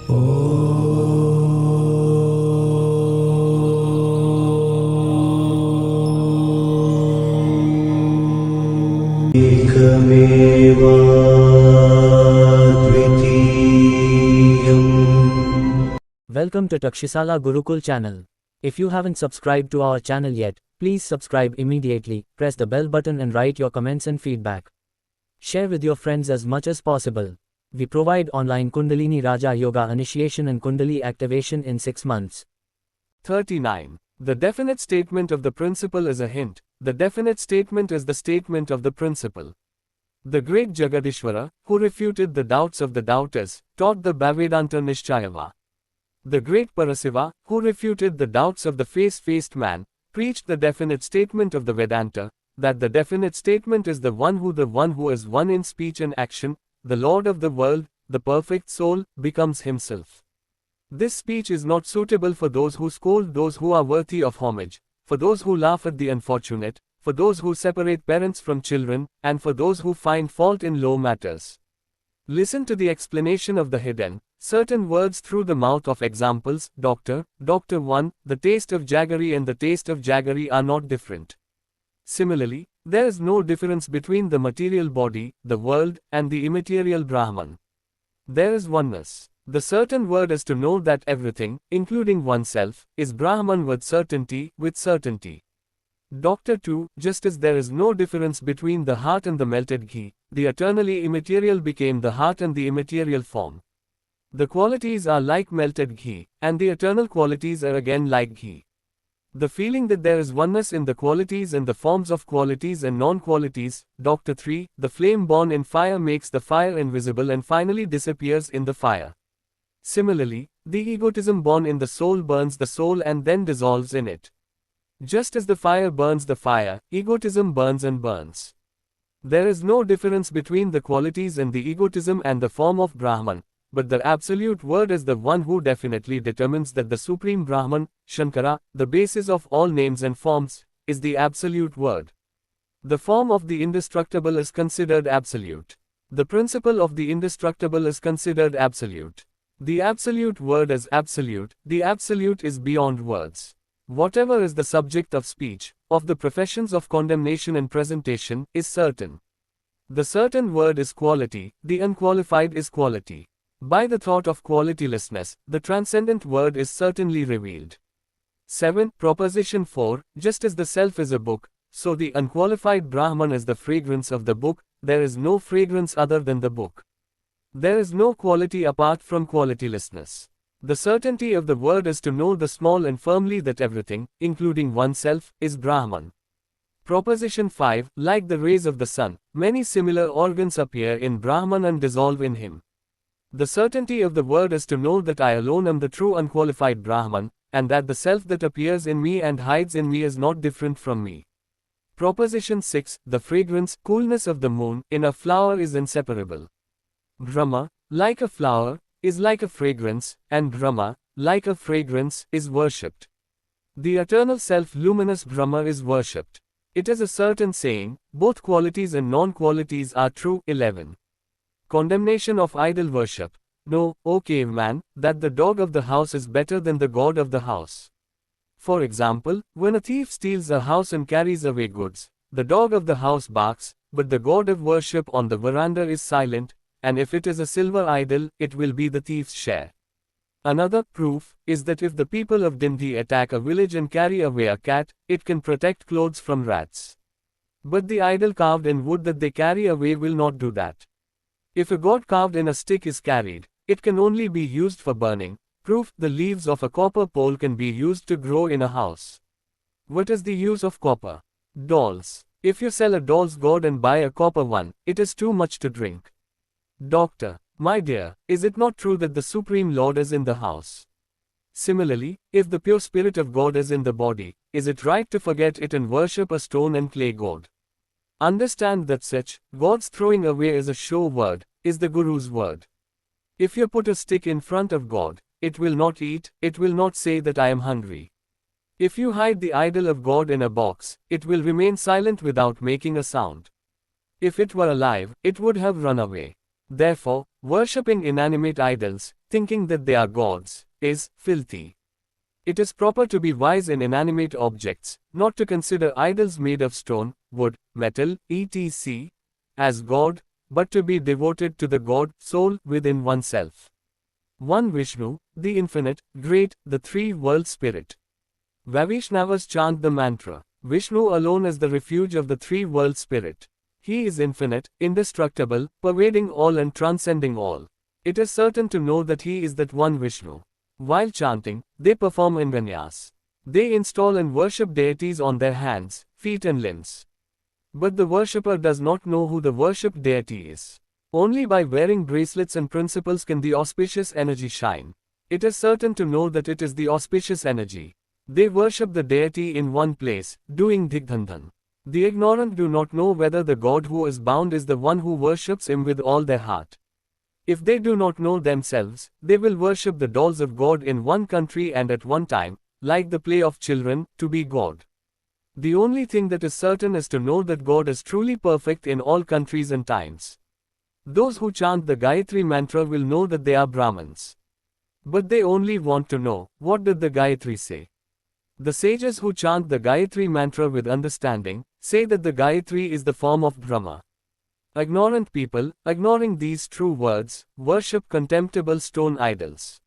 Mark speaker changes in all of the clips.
Speaker 1: Welcome to Takshashila Gurukul channel. If you haven't subscribed to our channel yet, please subscribe immediately, press the bell button and write your comments and feedback. Share with your friends as much as possible. We provide online Kundalini Raja Yoga initiation and Kundali activation in 6 months.
Speaker 2: 39. The definite statement of the principle is a hint. The definite statement is the statement of the principle. The great Jagadishvara, who refuted the doubts of the doubters, taught the Bhavedanta Nishchayava. The great Parasiva, who refuted the doubts of the face-faced man, preached the definite statement of the Vedanta, that the definite statement is the one who is one in speech and action, the Lord of the world, the perfect soul, becomes himself. This speech is not suitable for those who scold those who are worthy of homage, for those who laugh at the unfortunate, for those who separate parents from children, and for those who find fault in low matters. Listen to the explanation of the hidden, certain words through the mouth of examples. Doctor 1, the taste of jaggery and the taste of jaggery are not different. Similarly, there is no difference between the material body, the world, and the immaterial Brahman. There is oneness. The certain word is to know that everything, including oneself, is Brahman with certainty. Doctor 2, just as there is no difference between the heart and the melted ghee, the eternally immaterial became the heart and the immaterial form. The qualities are like melted ghee, and the eternal qualities are again like ghee. The feeling that there is oneness in the qualities and the forms of qualities and non-qualities. Doctor 3, the flame born in fire makes the fire invisible and finally disappears in the fire. Similarly, the egotism born in the soul burns the soul and then dissolves in it. Just as the fire burns the fire, egotism burns and burns. There is no difference between the qualities and the egotism and the form of Brahman, but the absolute word is the one who definitely determines that the supreme Brahman, Shankara, the basis of all names and forms, is the absolute word. The form of the indestructible is considered absolute. The principle of the indestructible is considered absolute. The absolute word is absolute. The absolute is beyond words. Whatever is the subject of speech, of the professions of condemnation and presentation, is certain. The certain word is quality, the unqualified is quality. By the thought of qualitylessness, the transcendent word is certainly revealed. 7. Proposition 4, just as the self is a book, so the unqualified Brahman is the fragrance of the book. There is no fragrance other than the book. There is no quality apart from qualitylessness. The certainty of the word is to know the small and firmly that everything, including oneself, is Brahman. Proposition 5, like the rays of the sun, many similar organs appear in Brahman and dissolve in him. The certainty of the word is to know that I alone am the true unqualified Brahman, and that the self that appears in me and hides in me is not different from me. Proposition 6, the fragrance, coolness of the moon, in a flower is inseparable. Brahma, like a flower, is like a fragrance, and Brahma, like a fragrance, is worshipped. The eternal self-luminous Brahma is worshipped. It is a certain saying, both qualities and non-qualities are true. 11. Condemnation of idol worship. Know, O caveman, that the dog of the house is better than the god of the house. For example, when a thief steals a house and carries away goods, the dog of the house barks, but the god of worship on the veranda is silent, and if it is a silver idol, it will be the thief's share. Another proof is that if the people of Dindhi attack a village and carry away a cat, it can protect clothes from rats. But the idol carved in wood that they carry away will not do that. If a god carved in a stick is carried, it can only be used for burning. Proof, the leaves of a copper pole can be used to grow in a house. What is the use of copper? Dolls. If you sell a doll's god and buy a copper one, it is too much to drink. Doctor, my dear, is it not true that the Supreme Lord is in the house? Similarly, if the pure spirit of God is in the body, is it right to forget it and worship a stone and clay god? Understand that such, God's throwing away as a show word, is the Guru's word. If you put a stick in front of God, it will not eat, it will not say that I am hungry. If you hide the idol of God in a box, it will remain silent without making a sound. If it were alive, it would have run away. Therefore, Worshipping inanimate idols, thinking that they are gods, is filthy. It is proper to be wise in inanimate objects, not to consider idols made of stone, wood, metal, etc. as God, but to be devoted to the God, soul, within oneself. One Vishnu, the infinite, great, the three-world spirit. Vaishnavas chant the mantra. Vishnu alone is the refuge of the three-world spirit. He is infinite, indestructible, pervading all and transcending all. It is certain to know that he is that one Vishnu. While chanting, they perform Anjaneya. They install and worship deities on their hands, feet and limbs. But the worshipper does not know who the worshipped deity is. Only by wearing bracelets and principles can the auspicious energy shine. It is certain to know that it is the auspicious energy. They worship the deity in one place, doing Digdhandhan. The ignorant do not know whether the God who is bound is the one who worships him with all their heart. If they do not know themselves, they will worship the dolls of God in one country and at one time, like the play of children, to be God. The only thing that is certain is to know that God is truly perfect in all countries and times. Those who chant the Gayatri Mantra will know that they are Brahmins. But they only want to know, what did the Gayatri say? The sages who chant the Gayatri Mantra with understanding, say that the Gayatri is the form of Brahma. Ignorant people, ignoring these true words, worship contemptible stone idols.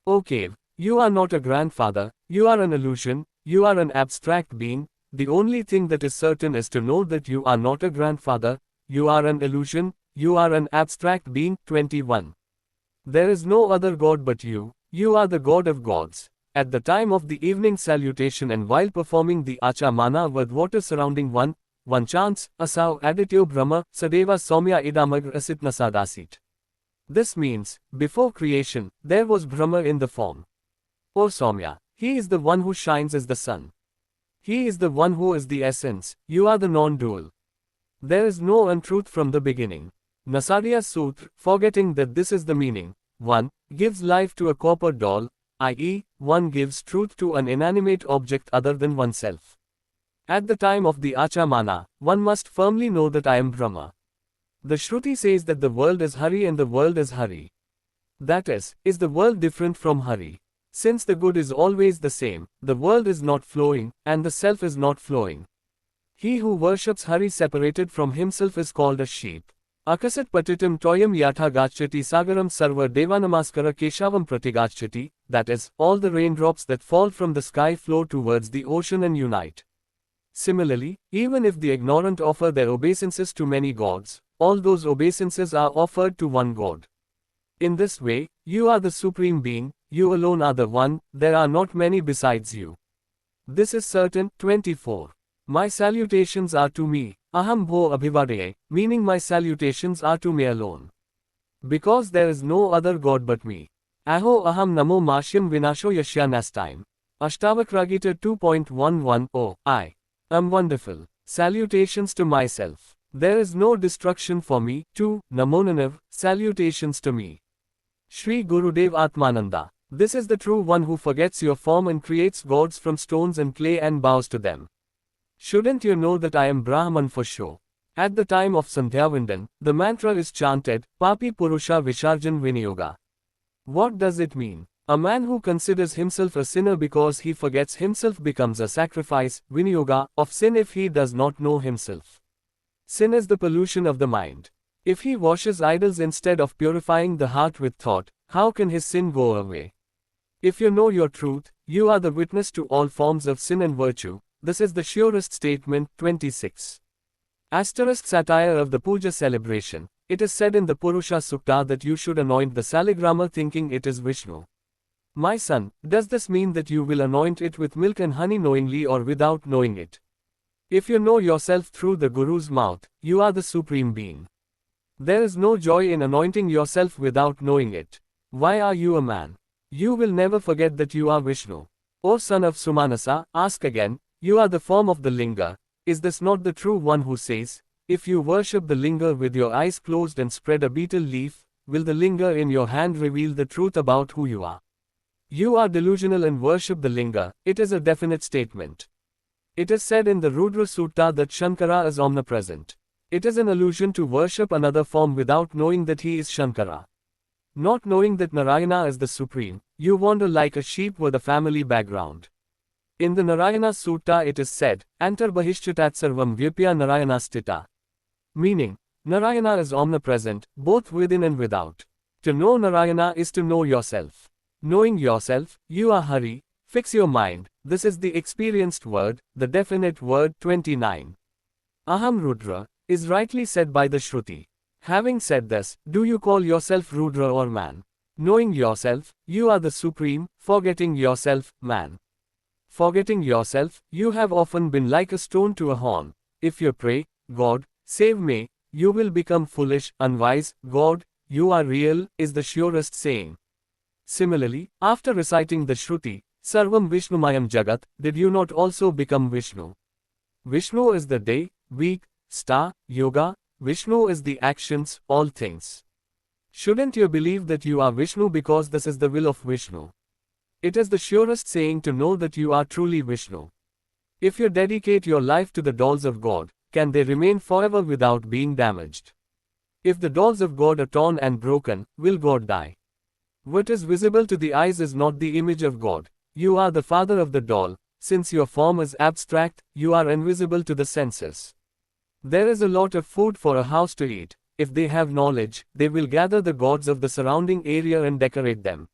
Speaker 2: O cave, you are not a grandfather, you are an illusion, you are an abstract being. The only thing that is certain is to know that you are not a grandfather, you are an illusion, you are an abstract being. 21. There is no other God but you are the God of gods. At the time of the evening salutation and while performing the Achamana with water surrounding one chants, Asau adityo Brahma, Sadeva Soumya idamag asitna sadasit. This means, before creation, there was Brahma in the form. O Soumya, he is the one who shines as the sun. He is the one who is the essence, you are the non-dual. There is no untruth from the beginning. Nasadiya Sutra, forgetting that this is the meaning. 1. Gives life to a copper doll, i.e., one gives truth to an inanimate object other than oneself. At the time of the Achamana, one must firmly know that I am Brahma. The Shruti says that the world is Hari and the world is Hari. That is the world different from Hari? Since the good is always the same, the world is not flowing, and the self is not flowing. He who worships Hari separated from himself is called a sheep. Akasat patitam toyam yatha gachati sagaram sarva devanamaskara keshavam pratigachati, that is, all the raindrops that fall from the sky flow towards the ocean and unite. Similarly, even if the ignorant offer their obeisances to many gods, all those obeisances are offered to one God. In this way, you are the Supreme Being, you alone are the One, there are not many besides you. This is certain. 24. My salutations are to me, aham bho abhivadaye, meaning my salutations are to me alone. Because there is no other God but me. Aho aham namo mashyam vinasho yashya nastime. Ashtavakragita 2.11. Oh, I am wonderful. Salutations to myself. There is no destruction for me. 2. Namonanav, salutations to me. Shri Gurudev Atmananda. This is the true one who forgets your form and creates gods from stones and clay and bows to them. Shouldn't you know that I am Brahman for sure? At the time of Sandhyavandan, the mantra is chanted, Papi Purusha Visharjan Viniyoga. What does it mean? A man who considers himself a sinner because he forgets himself becomes a sacrifice, Viniyoga, of sin if he does not know himself. Sin is the pollution of the mind. If he washes idols instead of purifying the heart with thought, how can his sin go away? If you know your truth, you are the witness to all forms of sin and virtue. This is the surest statement. 26. Asterisk satire of the puja celebration. It is said in the Purusha Sukta that you should anoint the saligrama thinking it is Vishnu. My son, does this mean that you will anoint it with milk and honey knowingly or without knowing it? If you know yourself through the Guru's mouth, you are the Supreme Being. There is no joy in anointing yourself without knowing it. Why are you a man? You will never forget that you are Vishnu. O son of Sumanasa, ask again, you are the form of the Linga. Is this not the true one who says, if you worship the Linga with your eyes closed and spread a betel leaf, will the Linga in your hand reveal the truth about who you are? You are delusional and worship the Linga. It is a definite statement. It is said in the Rudra Sutta that Shankara is omnipresent. It is an illusion to worship another form without knowing that he is Shankara. Not knowing that Narayana is the supreme, you wander like a sheep with a family background. In the Narayana Sutta it is said, Antar Bahishchatat Sarvam Vyapya Narayanastita. Meaning, Narayana is omnipresent, both within and without. To know Narayana is to know yourself. Knowing yourself, you are Hari. Fix your mind, this is the experienced word, the definite word. 29. Aham Rudra, is rightly said by the Shruti. Having said this, do you call yourself Rudra or man? Knowing yourself, you are the supreme, forgetting yourself, man. Forgetting yourself, you have often been like a stone to a horn. If you pray, God, save me, you will become foolish, unwise. God, you are real, is the surest saying. Similarly, after reciting the Shruti, Sarvam Vishnumayam Jagat, did you not also become Vishnu? Vishnu is the day, week, star, yoga, Vishnu is the actions, all things. Shouldn't you believe that you are Vishnu because this is the will of Vishnu? It is the surest saying to know that you are truly Vishnu. If you dedicate your life to the dolls of God, can they remain forever without being damaged? If the dolls of God are torn and broken, will God die? What is visible to the eyes is not the image of God. You are the father of the doll. Since your form is abstract, you are invisible to the senses. There is a lot of food for a house to eat. If they have knowledge, they will gather the gods of the surrounding area and decorate them.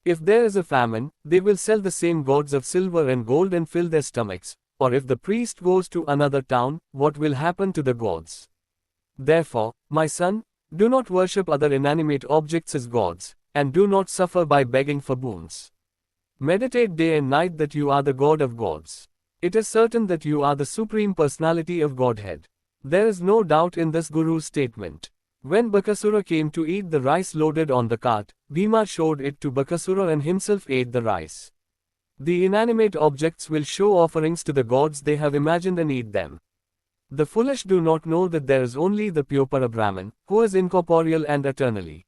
Speaker 2: If there is a famine, they will sell the same gods of silver and gold and fill their stomachs. Or if the priest goes to another town, what will happen to the gods? Therefore, my son, do not worship other inanimate objects as gods, and do not suffer by begging for boons. Meditate day and night that you are the God of gods. It is certain that you are the Supreme Personality of Godhead. There is no doubt in this Guru's statement. When Bakasura came to eat the rice loaded on the cart, Bhima showed it to Bakasura and himself ate the rice. The inanimate objects will show offerings to the gods they have imagined and eat them. The foolish do not know that there is only the pure Parabrahman, who is incorporeal and eternally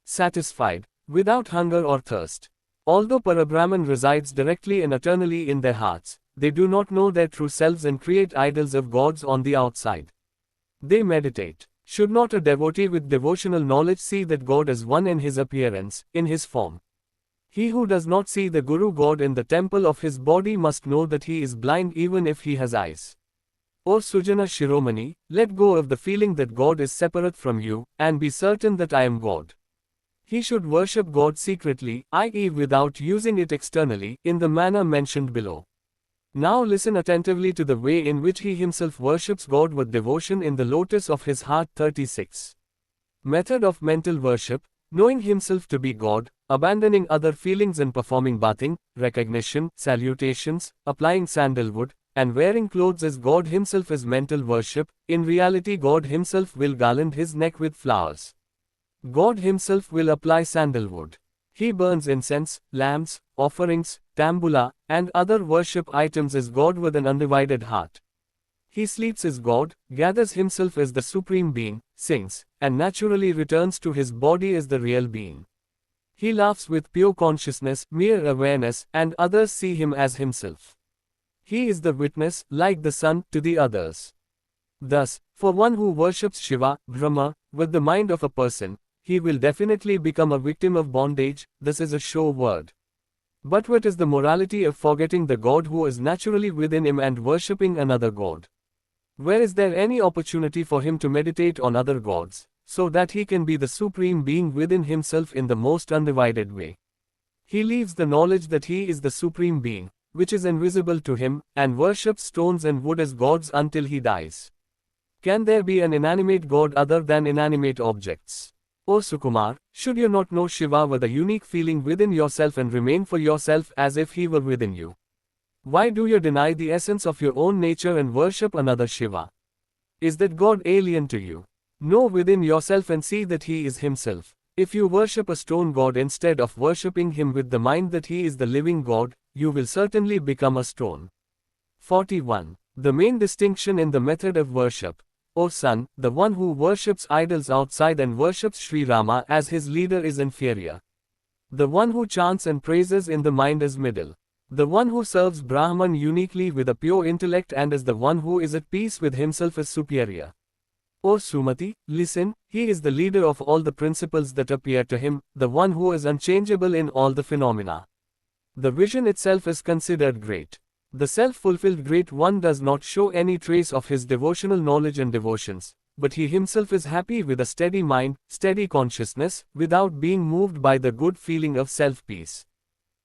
Speaker 2: satisfied, without hunger or thirst. Although Parabrahman resides directly and eternally in their hearts, they do not know their true selves and create idols of gods on the outside. They meditate. Should not a devotee with devotional knowledge see that God is one in his appearance, in his form? He who does not see the Guru God in the temple of his body must know that he is blind even if he has eyes. O Sujana Shiromani, let go of the feeling that God is separate from you, and be certain that I am God. He should worship God secretly, i.e. without using it externally, in the manner mentioned below. Now listen attentively to the way in which he himself worships God with devotion in the lotus of his heart. 36. Method of mental worship, knowing himself to be God, abandoning other feelings and performing bathing, recognition, salutations, applying sandalwood, and wearing clothes as God himself is mental worship. In reality God himself will garland his neck with flowers. God himself will apply sandalwood. He burns incense, lamps, offerings, tambula, and other worship items as God with an undivided heart. He sleeps as God, gathers himself as the Supreme Being, sings, and naturally returns to his body as the real being. He laughs with pure consciousness, mere awareness, and others see him as himself. He is the witness, like the sun, to the others. Thus, for one who worships Shiva, Brahma, with the mind of a person, he will definitely become a victim of bondage. This is a sure word. But what is the morality of forgetting the God who is naturally within him and worshipping another God? Where is there any opportunity for him to meditate on other gods, so that he can be the Supreme Being within himself in the most undivided way? He leaves the knowledge that he is the Supreme Being, which is invisible to him, and worships stones and wood as gods until he dies. Can there be an inanimate God other than inanimate objects? O Sukumar, should you not know Shiva with a unique feeling within yourself and remain for yourself as if he were within you? Why do you deny the essence of your own nature and worship another Shiva? Is that God alien to you? Know within yourself and see that he is himself. If you worship a stone god instead of worshipping him with the mind that he is the living God, you will certainly become a stone. 41. The main distinction in the method of worship. O son, the one who worships idols outside and worships Sri Rama as his leader is inferior. The one who chants and praises in the mind is middle. The one who serves Brahman uniquely with a pure intellect and is the one who is at peace with himself is superior. O Sumati, listen, he is the leader of all the principles that appear to him, the one who is unchangeable in all the phenomena. The vision itself is considered great. The self-fulfilled Great One does not show any trace of his devotional knowledge and devotions, but he himself is happy with a steady mind, steady consciousness, without being moved by the good feeling of self-peace.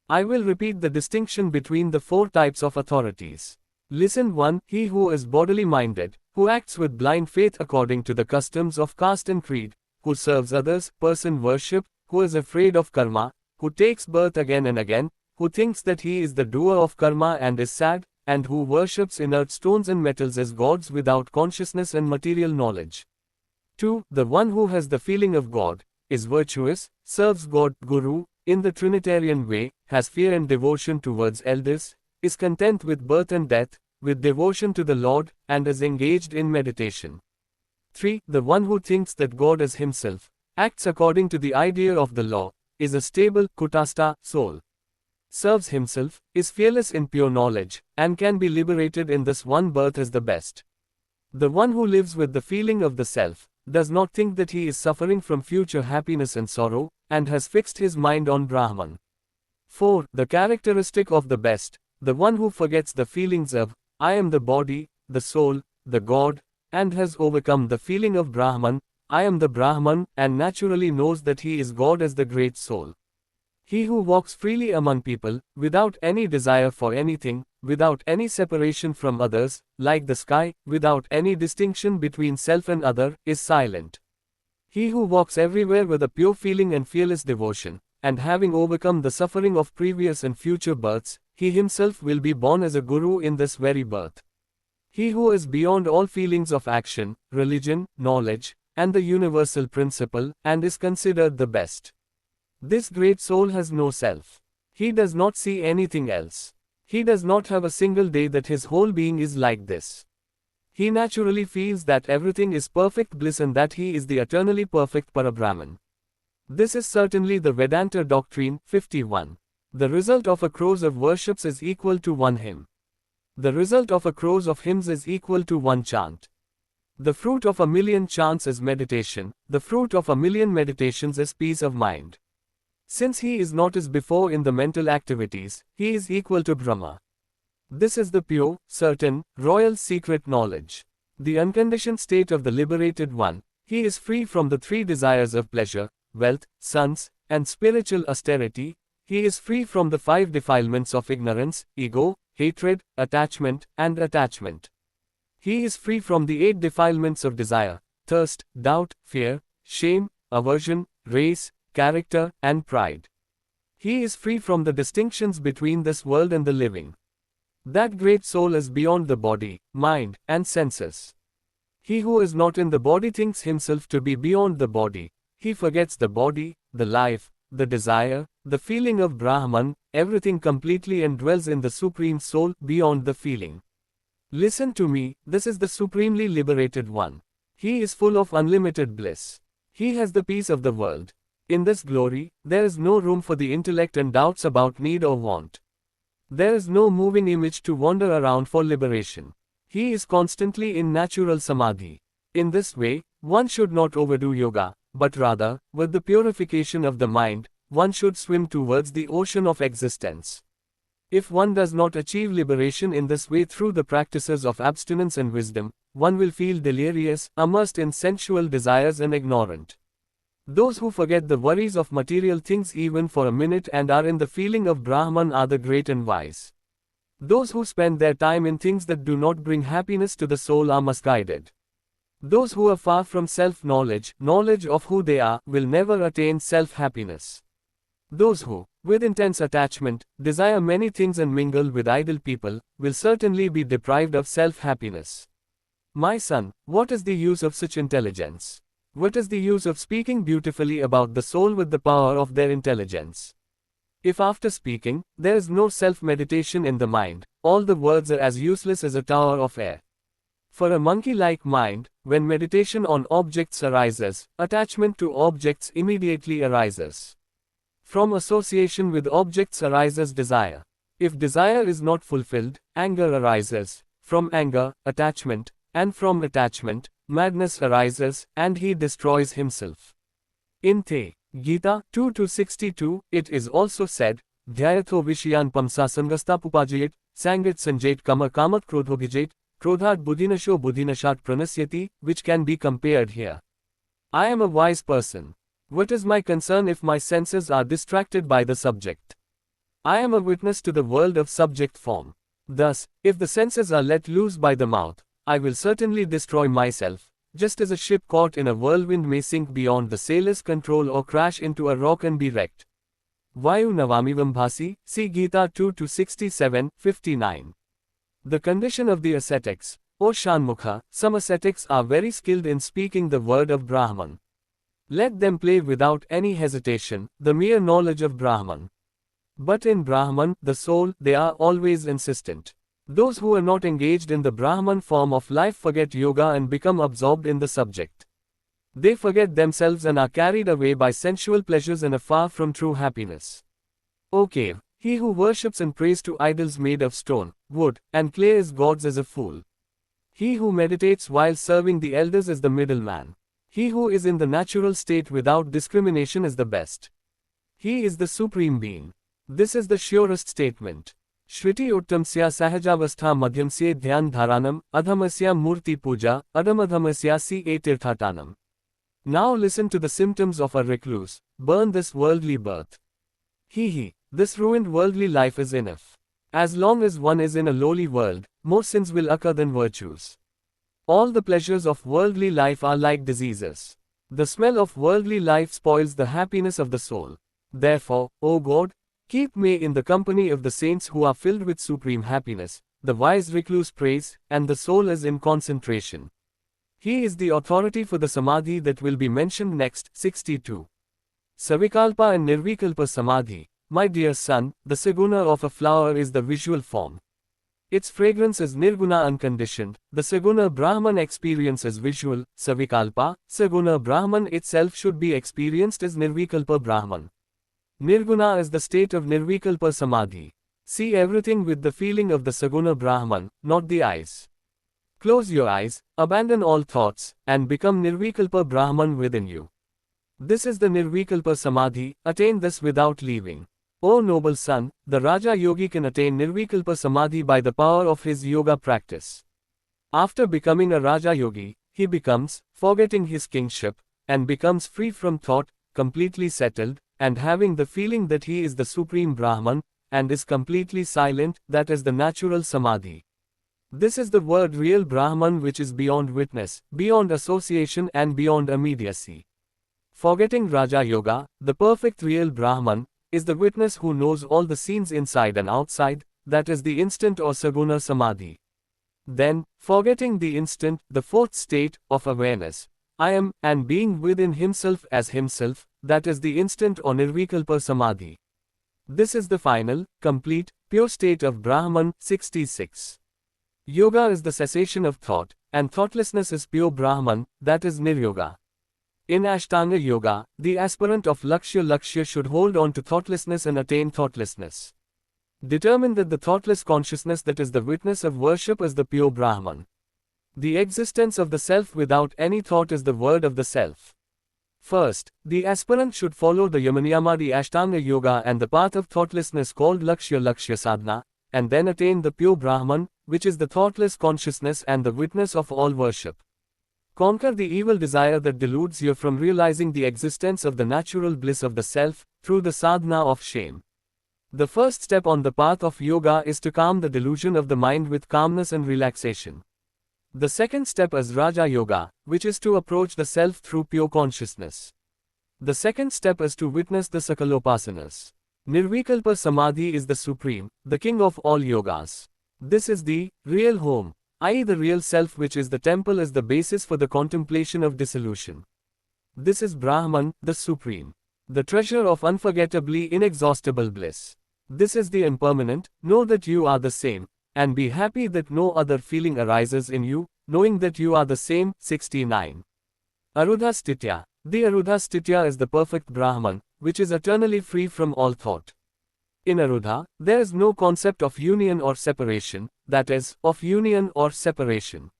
Speaker 2: I will repeat the distinction between the four types of authorities. Listen 1. He who is bodily minded, who acts with blind faith according to the customs of caste and creed, who serves others, person worship, who is afraid of karma, who takes birth again and again, who thinks that he is the doer of karma and is sad, and who worships inert stones and metals as gods without consciousness and material knowledge. 2. The one who has the feeling of God, is virtuous, serves God, Guru, in the Trinitarian way, has fear and devotion towards elders, is content with birth and death, with devotion to the Lord, and is engaged in meditation. 3. The one who thinks that God is himself, acts according to the idea of the law, is a stable, kutastha, soul. Serves himself, is fearless in pure knowledge, and can be liberated in this one birth as the best. The one who lives with the feeling of the self, does not think that he is suffering from future happiness and sorrow, and has fixed his mind on Brahman. 4. The characteristic of the best, the one who forgets the feelings of, I am the body, the soul, the God, and has overcome the feeling of Brahman, I am the Brahman, and naturally knows that he is God as the great soul. He who walks freely among people, without any desire for anything, without any separation from others, like the sky, without any distinction between self and other, is silent. He who walks everywhere with a pure feeling and fearless devotion, and having overcome the suffering of previous and future births, he himself will be born as a guru in this very birth. He who is beyond all feelings of action, religion, knowledge, and the universal principle, and is considered the best. This great soul has no self. He does not see anything else. He does not have a single day that his whole being is like this. He naturally feels that everything is perfect bliss and that he is the eternally perfect Parabrahman. This is certainly the Vedanta doctrine. 51. The result of a crores of worships is equal to one hymn. The result of a crores of hymns is equal to one chant. The fruit of a million chants is meditation, the fruit of a million meditations is peace of mind. Since he is not as before in the mental activities, he is equal to Brahma. This is the pure, certain, royal secret knowledge. The unconditioned state of the liberated one. He is free from the three desires of pleasure, wealth, sons, and spiritual austerity. He is free from the five defilements of ignorance, ego, hatred, attachment, and attachment. He is free from the 8 defilements of desire, thirst, doubt, fear, shame, aversion, race, character, and pride. He is free from the distinctions between this world and the living. That great soul is beyond the body, mind, and senses. He who is not in the body thinks himself to be beyond the body. He forgets the body, the life, the desire, the feeling of Brahman, everything completely, and dwells in the Supreme Soul, beyond the feeling. Listen to me, this is the supremely liberated one. He is full of unlimited bliss. He has the peace of the world. In this glory, there is no room for the intellect and doubts about need or want. There is no moving image to wander around for liberation. He is constantly in natural samadhi. In this way, one should not overdo yoga, but rather, with the purification of the mind, one should swim towards the ocean of existence. If one does not achieve liberation in this way through the practices of abstinence and wisdom, one will feel delirious, immersed in sensual desires and ignorant. Those who forget the worries of material things even for a minute and are in the feeling of Brahman are the great and wise. Those who spend their time in things that do not bring happiness to the soul are misguided. Those who are far from self-knowledge, knowledge of who they are, will never attain self-happiness. Those who, with intense attachment, desire many things and mingle with idle people, will certainly be deprived of self-happiness. My son, what is the use of such intelligence? What is the use of speaking beautifully about the soul with the power of their intelligence? If after speaking, there is no self-meditation in the mind, all the words are as useless as a tower of air. For a monkey-like mind, when meditation on objects arises, attachment to objects immediately arises. From association with objects arises desire. If desire is not fulfilled, anger arises. From anger, attachment, and from attachment, madness arises, and he destroys himself. In The Gita 2-62, it is also said, Dhyayatho Vishayan Pamsa Sangastapupajayat, Sangat Sanjait Kama Kamat Krodhobhijait, Krodhat Buddhinasho Buddhinashat Pranasyati, which can be compared here. I am a wise person. What is my concern if my senses are distracted by the subject? I am a witness to the world of subject form. Thus, if the senses are let loose by the mouth, I will certainly destroy myself, just as a ship caught in a whirlwind may sink beyond the sailor's control or crash into a rock and be wrecked. Vayu Navamivam Bhasi, see Gita 2-67, 59. The condition of the ascetics, or Shanmukha, some ascetics are very skilled in speaking the word of Brahman. Let them play without any hesitation, the mere knowledge of Brahman. But in Brahman, the soul, they are always insistent. Those who are not engaged in the Brahman form of life forget yoga and become absorbed in the subject. They forget themselves and are carried away by sensual pleasures and are far from true happiness. O cave, he who worships and prays to idols made of stone, wood, and clay as gods is a fool. He who meditates while serving the elders is the middleman. He who is in the natural state without discrimination is the best. He is the Supreme Being. This is the surest statement. Shriti Uttamsya Sahajavastha Madhyamsya Dhyan Dharanam, Adhamasya Murti Puja, Adamadhamasya Si Tirthatanam. Now listen to the symptoms of a recluse. Burn this worldly birth. This ruined worldly life is enough. As long as one is in a lowly world, more sins will occur than virtues. All the pleasures of worldly life are like diseases. The smell of worldly life spoils the happiness of the soul. Therefore, O God, keep me in the company of the saints who are filled with supreme happiness. The wise recluse prays, and the soul is in concentration. He is the authority for the samadhi that will be mentioned next. 62. Savikalpa and Nirvikalpa Samadhi. My dear son, the saguna of a flower is the visual form. Its fragrance is nirguna unconditioned. The saguna Brahman experience is visual. Savikalpa, saguna Brahman itself should be experienced as Nirvikalpa Brahman. Nirguna is the state of Nirvikalpa Samadhi. See everything with the feeling of the saguna Brahman, not the eyes. Close your eyes, abandon all thoughts, and become Nirvikalpa Brahman within you. This is the Nirvikalpa Samadhi. Attain this without leaving. O noble son, the Raja Yogi can attain Nirvikalpa Samadhi by the power of his yoga practice. After becoming a Raja Yogi, he becomes, forgetting his kingship, and becomes free from thought, completely settled, and having the feeling that he is the supreme Brahman, and is completely silent, that is the natural Samadhi. This is the word real Brahman, which is beyond witness, beyond association and beyond immediacy. Forgetting Raja Yoga, the perfect real Brahman, is the witness who knows all the scenes inside and outside, that is the instant or saguna Samadhi. Then, forgetting the instant, the fourth state, of awareness, I am, and being within himself as himself, that is the instant or Nirvikalpa Samadhi. This is the final, complete, pure state of Brahman. 66. Yoga is the cessation of thought, and thoughtlessness is pure Brahman, that is Niryoga. In Ashtanga Yoga, the aspirant of Lakshya should hold on to thoughtlessness and attain thoughtlessness. Determine that the thoughtless consciousness that is the witness of worship is the pure Brahman. The existence of the self without any thought is the word of the self. First, the aspirant should follow the Yamaniyamadi Ashtanga Yoga and the path of thoughtlessness called Lakshya Sadhana, and then attain the pure Brahman, which is the thoughtless consciousness and the witness of all worship. Conquer the evil desire that deludes you from realizing the existence of the natural bliss of the self, through the sadhana of shame. The first step on the path of yoga is to calm the delusion of the mind with calmness and relaxation. The second step is Raja Yoga, which is to approach the self through pure consciousness. The second step is to witness the Sakalopasanas. Nirvikalpa Samadhi is the supreme, the king of all yogas. This is the real home, i.e. the real self, which is the temple, is the basis for the contemplation of dissolution. This is Brahman, the supreme, the treasure of unforgettably inexhaustible bliss. This is the impermanent. Know that you are the same, and be happy that no other feeling arises in you, knowing that you are the same. 69. Arudha-stitya. The Arudha-stitya is the perfect Brahman, which is eternally free from all thought. In Arudha, there is no concept of union or separation, that is, of union or separation.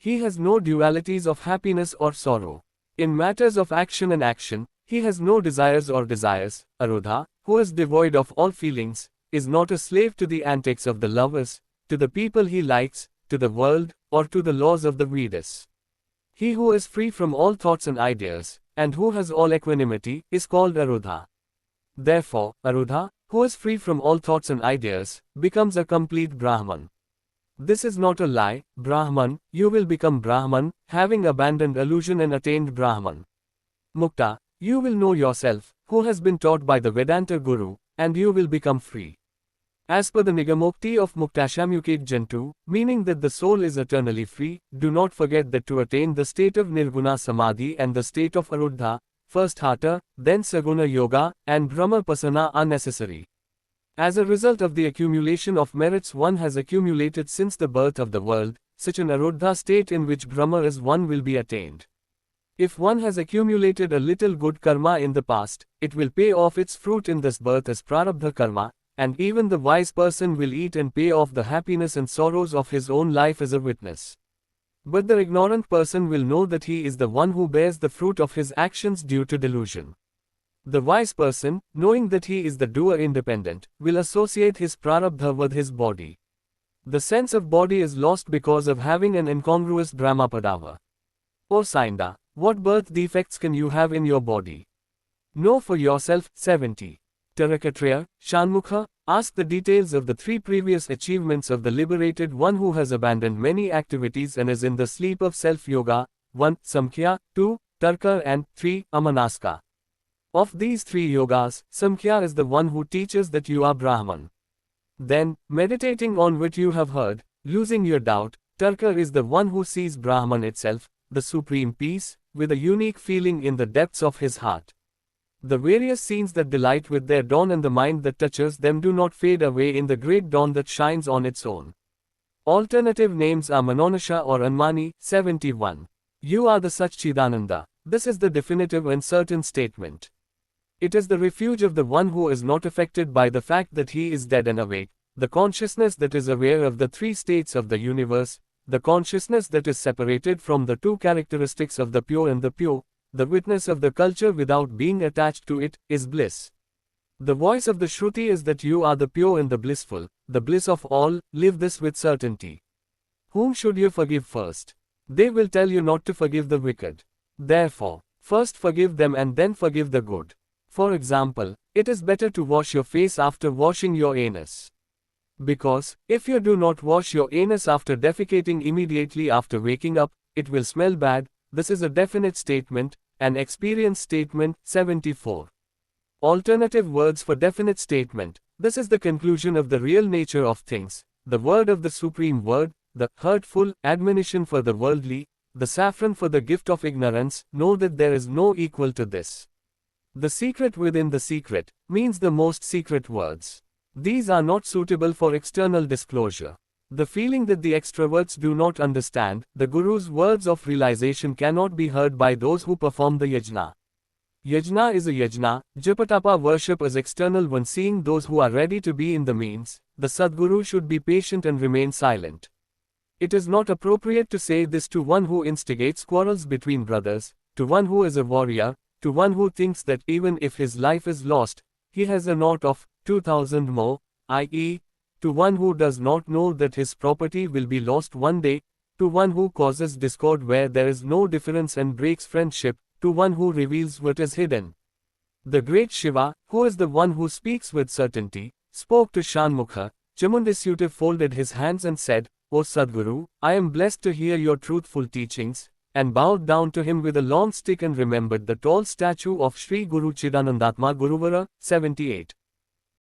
Speaker 2: He has no dualities of happiness or sorrow. In matters of action and action, he has no desires or desires. Arudha, who is devoid of all feelings, is not a slave to the antics of the lovers, to the people he likes, to the world, or to the laws of the Vedas. He who is free from all thoughts and ideas, and who has all equanimity, is called Arudha. Therefore, Arudha, who is free from all thoughts and ideas, becomes a complete Brahman. This is not a lie, Brahman, you will become Brahman, having abandoned illusion and attained Brahman. Mukta, you will know yourself, who has been taught by the Vedanta Guru, and you will become free. As per the Nigamokti of Muktashamukit Jantu, meaning that the soul is eternally free, do not forget that to attain the state of Nirguna Samadhi and the state of Arudha, first Hatha, then Saguna Yoga, and Brahmapasana are necessary. As a result of the accumulation of merits one has accumulated since the birth of the world, such an Arudha state in which Brahma is one will be attained. If one has accumulated a little good karma in the past, it will pay off its fruit in this birth as prarabdha karma, and even the wise person will eat and pay off the happiness and sorrows of his own life as a witness. But the ignorant person will know that he is the one who bears the fruit of his actions due to delusion. The wise person, knowing that he is the doer independent, will associate his prarabdha with his body. The sense of body is lost because of having an incongruous Brahmapadava. O Sainda, what birth defects can you have in your body? Know for yourself. 70. Tarakatriya, Shanmukha, ask the details of the three previous achievements of the liberated one who has abandoned many activities and is in the sleep of self-yoga. 1. Samkhya, 2. Tarka and 3. Amanaska. Of these three yogas, Samkhya is the one who teaches that you are Brahman. Then, meditating on what you have heard, losing your doubt, Tarka is the one who sees Brahman itself, the supreme peace, with a unique feeling in the depths of his heart. The various scenes that delight with their dawn and the mind that touches them do not fade away in the great dawn that shines on its own. Alternative names are Manonasha or Anmani. 71. You are the Satchidananda. This is the definitive and certain statement. It is the refuge of the one who is not affected by the fact that he is dead and awake, the consciousness that is aware of the three states of the universe, the consciousness that is separated from the two characteristics of the pure and the pure, the witness of the culture without being attached to it, is bliss. The voice of the Shruti is that you are the pure and the blissful, the bliss of all. Live this with certainty. Whom should you forgive first? They will tell you not to forgive the wicked. Therefore, first forgive them and then forgive the good. For example, it is better to wash your face after washing your anus. Because, if you do not wash your anus after defecating immediately after waking up, it will smell bad. This is a definite statement, an experience statement. 74. Alternative words for definite statement. This is the conclusion of the real nature of things, the word of the supreme word, the hurtful admonition for the worldly, the saffron for the gift of ignorance. Know that there is no equal to this. The secret within the secret means the most secret words. These are not suitable for external disclosure. The feeling that the extroverts do not understand, the Guru's words of realization cannot be heard by those who perform the yajna. Yajna is a yajna, Japatapa worship is external one seeing those who are ready to be in the means, the Sadguru should be patient and remain silent. It is not appropriate to say this to one who instigates quarrels between brothers, to one who is a warrior, to one who thinks that even if his life is lost, he has a knot of 2,000 more, i.e., to one who does not know that his property will be lost one day, to one who causes discord where there is no difference and breaks friendship, to one who reveals what is hidden. The great Shiva, who is the one who speaks with certainty, spoke to Shanmukha. Chamundi folded his hands and said, O Sadguru, I am blessed to hear your truthful teachings, and bowed down to him with a long stick and remembered the tall statue of Sri Guru Chidanandatma Guruvara. 78.